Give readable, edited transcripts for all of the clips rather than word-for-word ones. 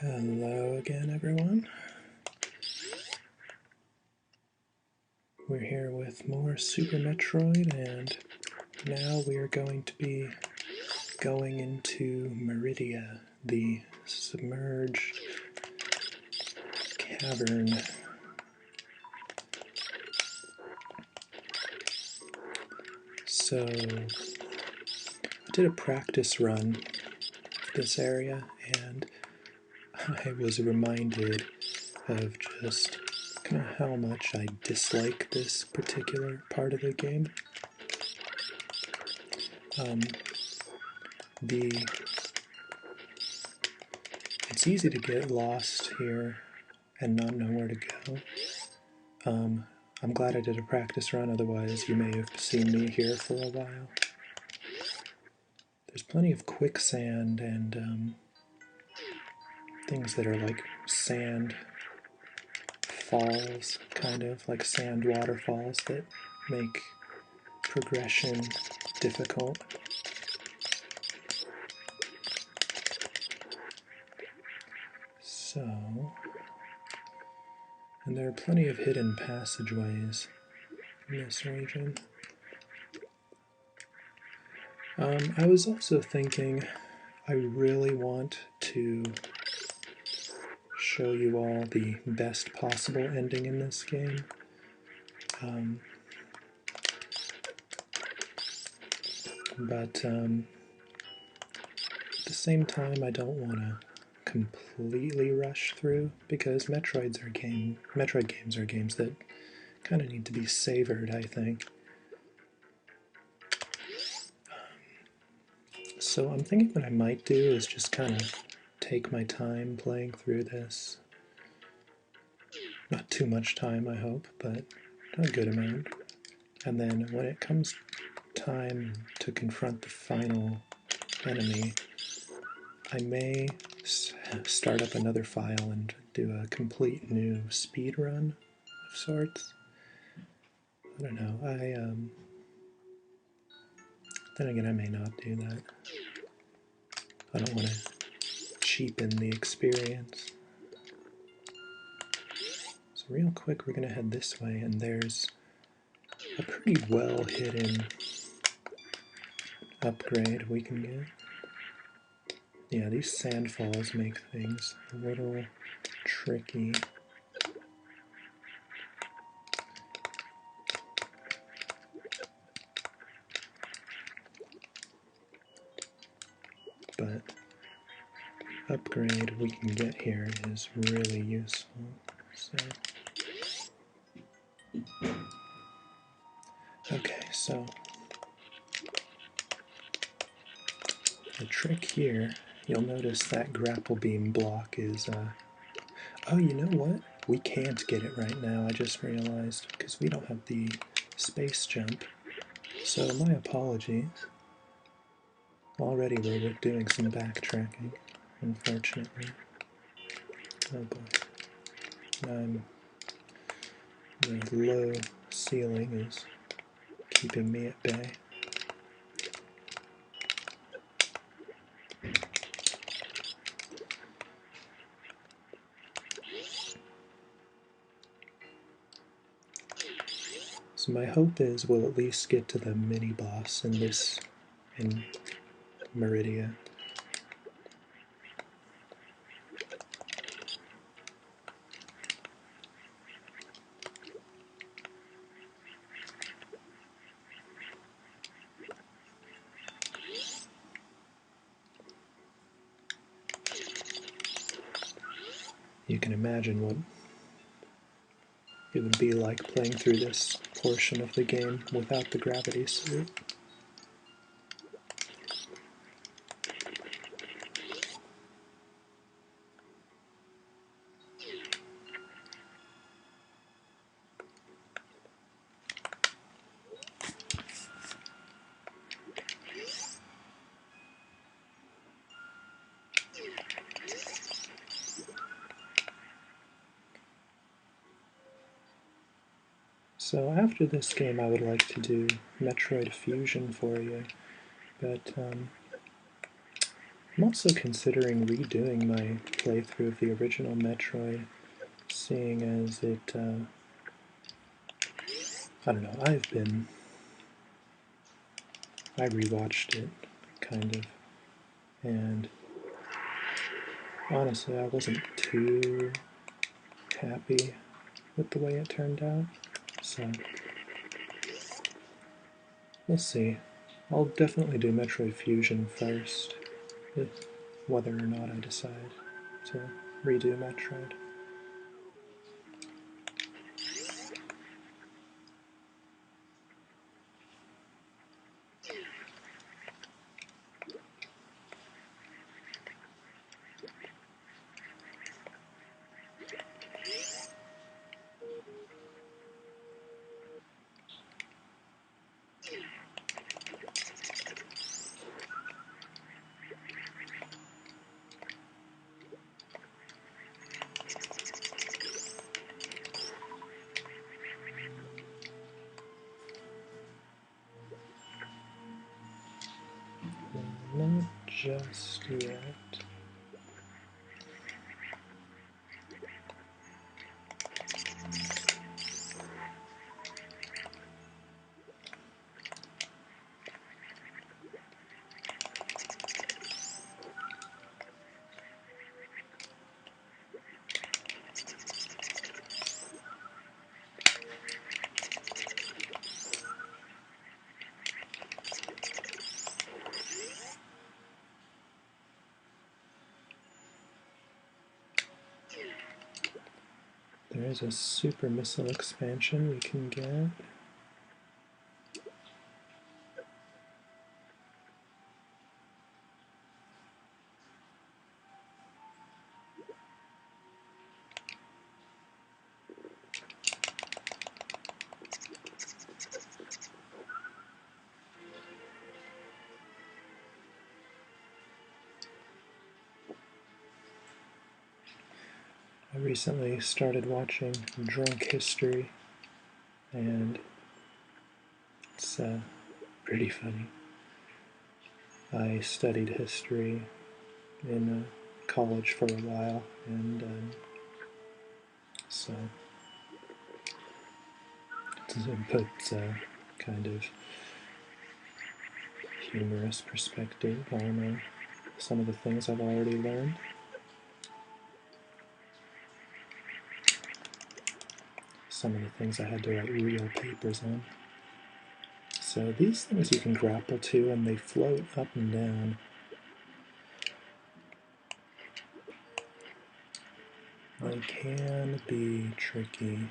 Hello again, everyone. We're here with more Super Metroid, and now we are going to be going into Maridia, the submerged cavern. So, I did a practice run of this area, and I was reminded of just kind of how much I dislike this particular part of the game. It's easy to get lost here and not know where to go. I'm glad I did a practice run, otherwise you may have seen me here for a while. There's plenty of quicksand and things that are like sand falls, kind of like sand waterfalls that make progression difficult. So, and there are plenty of hidden passageways in this region. I was also thinking I really want to show you all the best possible ending in this game. But at the same time, I don't want to completely rush through, because Metroid games are games that kind of need to be savored, I think. So I'm thinking what I might do is just kind of take my time playing through this. Not too much time, I hope, but a good amount. And then when it comes time to confront the final enemy, I may start up another file and do a complete new speed run of sorts. I don't know. Then again, I may not do that. I don't want to cheapen the experience. So real quick, we're going to head this way, and there's a pretty well hidden upgrade we can get. Yeah, these sand falls make things a little tricky. But upgrade we can get here is really useful. So okay, so the trick here, you'll notice that grapple-beam block is, oh, you know what? We can't get it right now, I just realized, because we don't have the space jump. So my apologies. Already we're doing some backtracking, unfortunately. Oh boy. The low ceiling is keeping me at bay. So my hope is we'll at least get to the mini-boss in Maridia. You can imagine what it would be like playing through this portion of the game without the gravity suit. So after this game I would like to do Metroid Fusion for you, but I'm also considering redoing my playthrough of the original Metroid, seeing as it, I don't know, I rewatched it, kind of, and honestly I wasn't too happy with the way it turned out, so we'll see. I'll definitely do Metroid Fusion first, whether or not I decide to redo Metroid. Not just yet. There is a super missile expansion we can get. I recently started watching Drunk History, and it's pretty funny. I studied history in college for a while, and so it puts a kind of humorous perspective on some of the things I've already learned. Some of the things I had to write real papers on. So these things you can grapple to, and they float up and down. They can be tricky.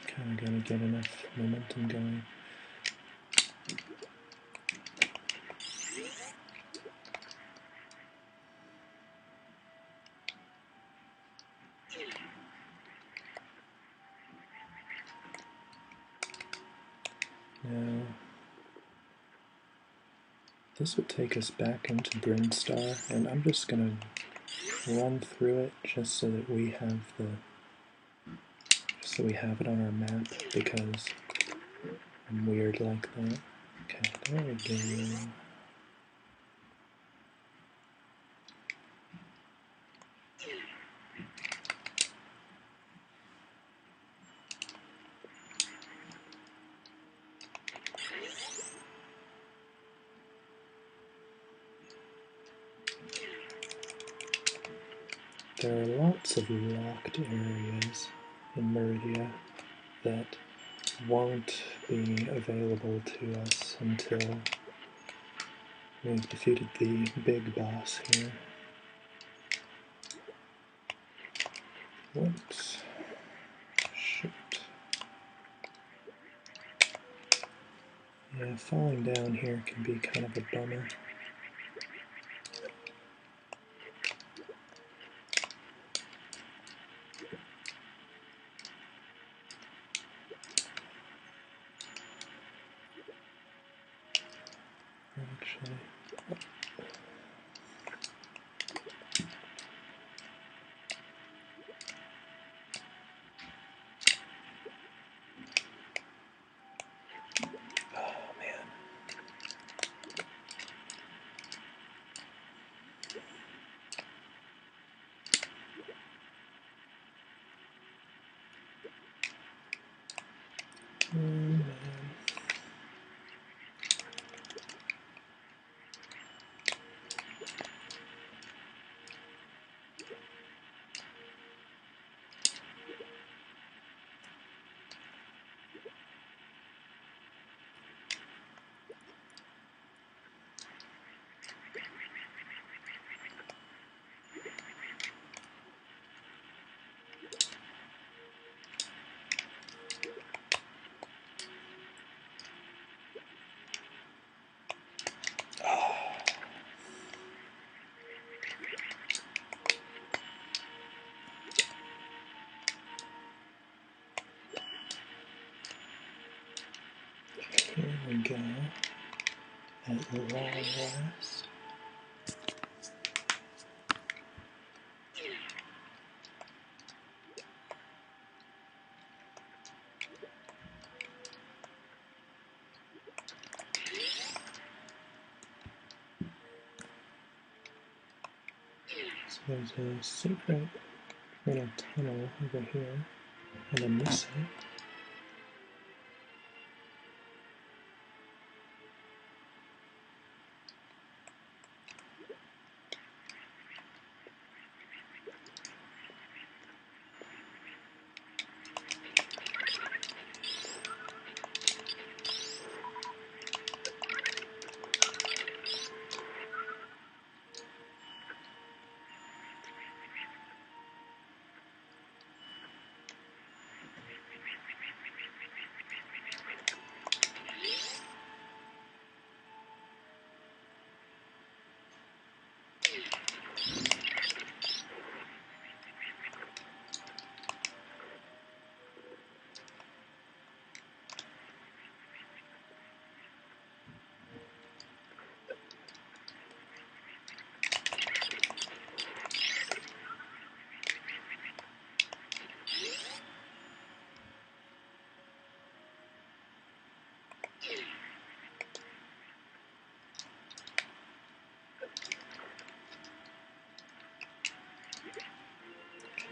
Kind of gonna get enough momentum going. Now, this would take us back into Brinstar, and I'm just gonna run through it just so that we have it on our map, because I'm weird like that. Okay, there we go. There are lots of locked areas in Maridia that won't be available to us until we've defeated the big boss here. Whoops. Shoot. Yeah, falling down here can be kind of a bummer. Actually, at long last. So there's a secret little tunnel over here and a missile.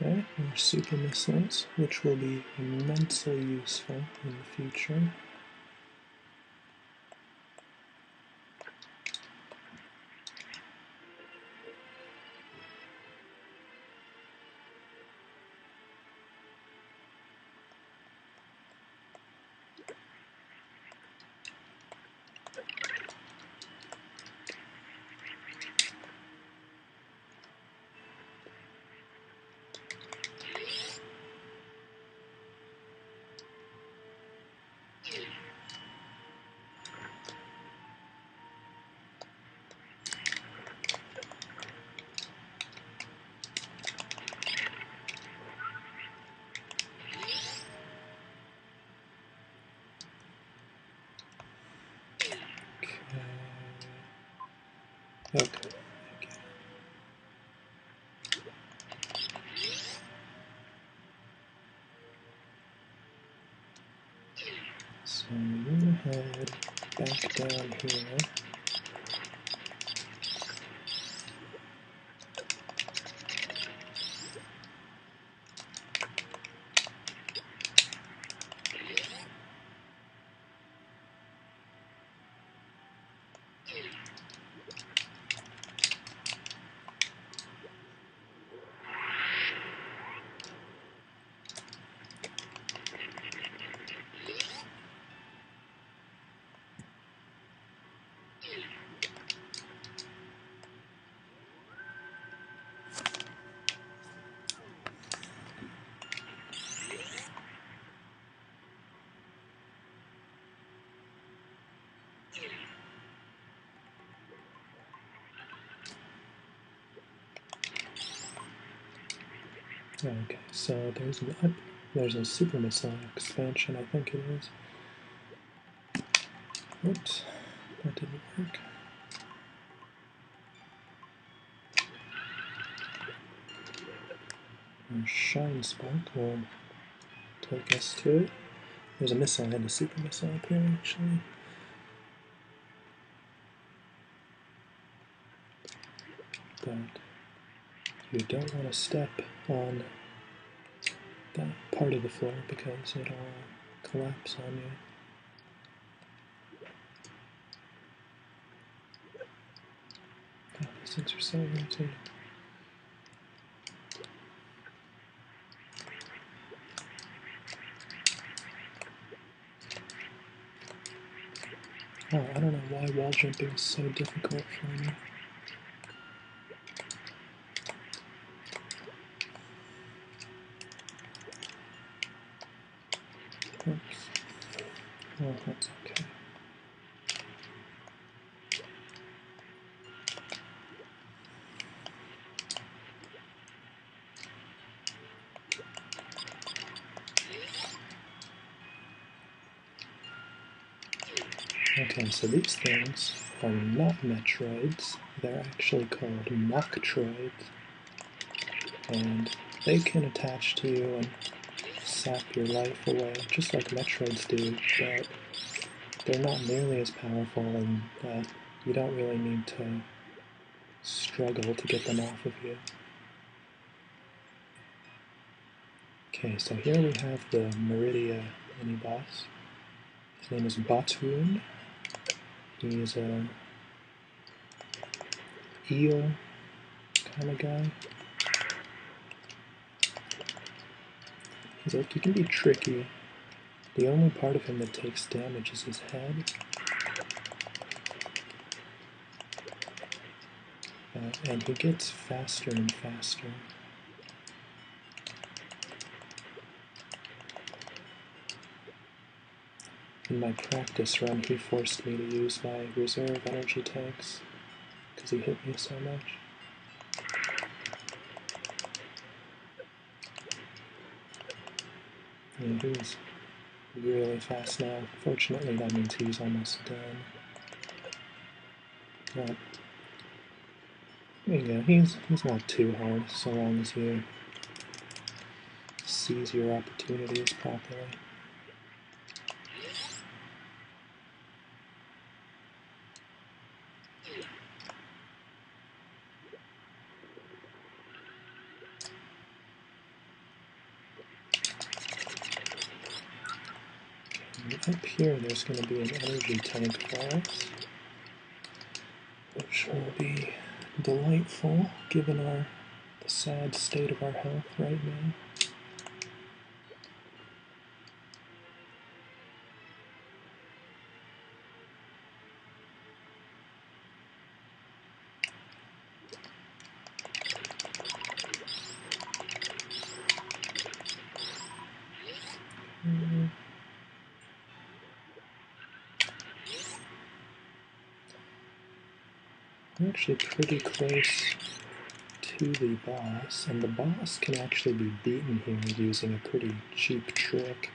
Okay, more super missiles, which will be immensely useful in the future. Okay. So I'm going to head back down here. Okay, so there's a super missile expansion, I think it is. Whoops, that didn't work. Our shine spark will take us to it. There's a missile and a super missile up here, actually. But you don't want to step on that part of the floor because it'll collapse on you. Oh, these things are so irritating. Oh, I don't know why wall jumping is so difficult for me. Oops. Oh, that's okay. Okay, so these things are not Metroids. They're actually called Machtroids. And they can attach to you and sap your life away, just like Metroids do, but they're not nearly as powerful, and you don't really need to struggle to get them off of you. Okay, so here we have the Maridia mini-boss. His name is Batoon. He's a eel kind of guy. He can be tricky. The only part of him that takes damage is his head. And he gets faster and faster. In my practice run, he forced me to use my reserve energy tanks because he hit me so much. And he's really fast now. Fortunately, that means he's almost done. But there you go. He's not too hard so long as you seize your opportunities properly. And up here, there's going to be an energy tank for us, which will be delightful given the sad state of our health right now. We're actually pretty close to the boss, and the boss can actually be beaten here using a pretty cheap trick,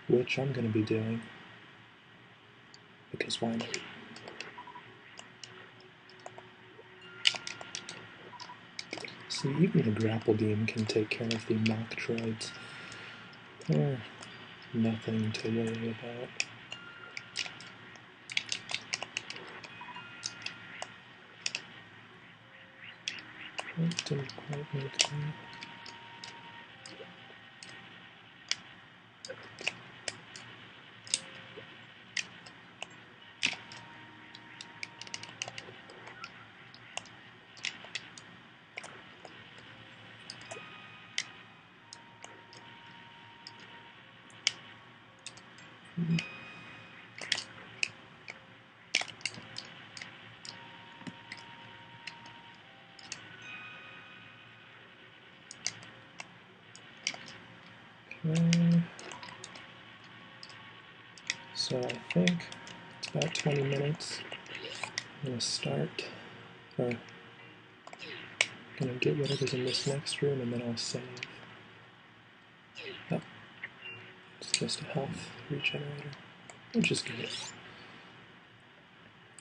which I'm going to be doing, because why not? See, even the grapple-beam can take care of the Machtroids. They're nothing to worry about. That didn't quite make that. Okay. So I think it's about 20 minutes. I'm going to start, or I'm going to get whatever's in this next room and then I'll save. Oh, it's just a health regenerator, which is good.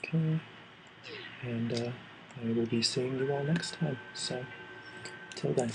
Okay, and I will be seeing you all next time, so till then.